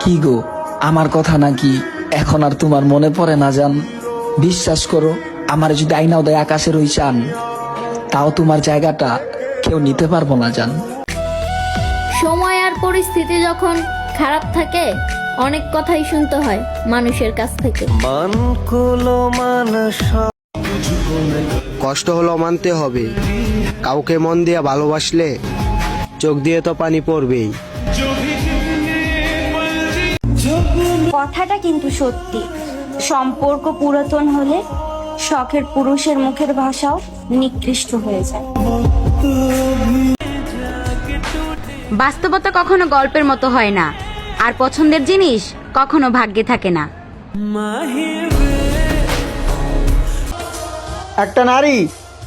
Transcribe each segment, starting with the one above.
কি গো, আমার কথা নাকি এখন আর তোমার মনে পড়ে না জান? বিশ্বাস করো, আমার যদি আইনাও দেয় আকাশের ওই চান, তাও তোমার জায়গাটা কেউ নিতে পারবো না জান। সময় আর পরিস্থিতি যখন খারাপ থাকে, অনেক কথাই শুনতে হয় মানুষের কাছ থেকে। কষ্ট হলো মানতে হবে, কাউকে মন দিয়ে ভালোবাসলে চোখ দিয়ে তো পানি পড়বেই। কথাটা কিন্তু সত্যি, সম্পর্ক পুরাতন হলে শখের পুরুষের মুখের ভাষাও নিকৃষ্ট হয়ে যায়। বাস্তবতা কখনো গল্পের মতো হয় না, আর পছন্দের জিনিস কখনো ভাগ্যে থাকে না। একটা নারী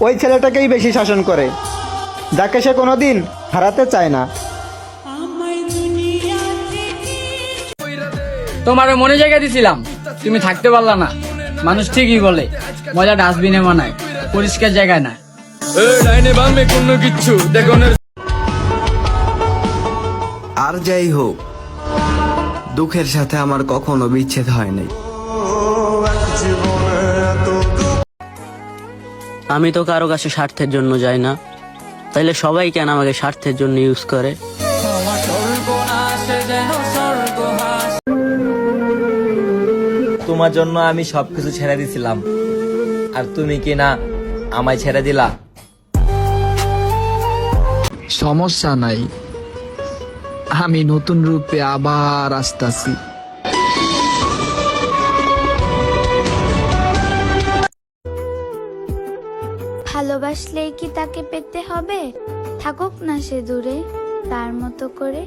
ওই ছেলেটাকেই বেশি শাসন করে, যাকে সে কোনোদিন হারাতে চায় না। তোমার মনে জায়গা দিছিলাম, তুমি থাকতে পারলা না। মানুষ ঠিকই বলে, মজা ডাস্টবিনে মানায়, পরিষ্কার জায়গায় না। আর যাই হোক, দুঃখের সাথে আমার কখনো বিচ্ছেদ হয় নাই। আমি তো কারো কাছে স্বার্থের জন্য যাই না, তাইলে সবাই কেন আমাকে স্বার্থের জন্য ইউজ করে? তোমার জন্য আমি সবকিছু ছেড়ে দিছিলাম, আর তুমি কি না আমায় ছেড়ে দিলা? সমস্যা নাই, আমি নতুন রূপে আবার আসতাছি। ভালোবাসলেই কি তাকে পেতে হবে? থাকুক না সে দূরে তার মতো করে।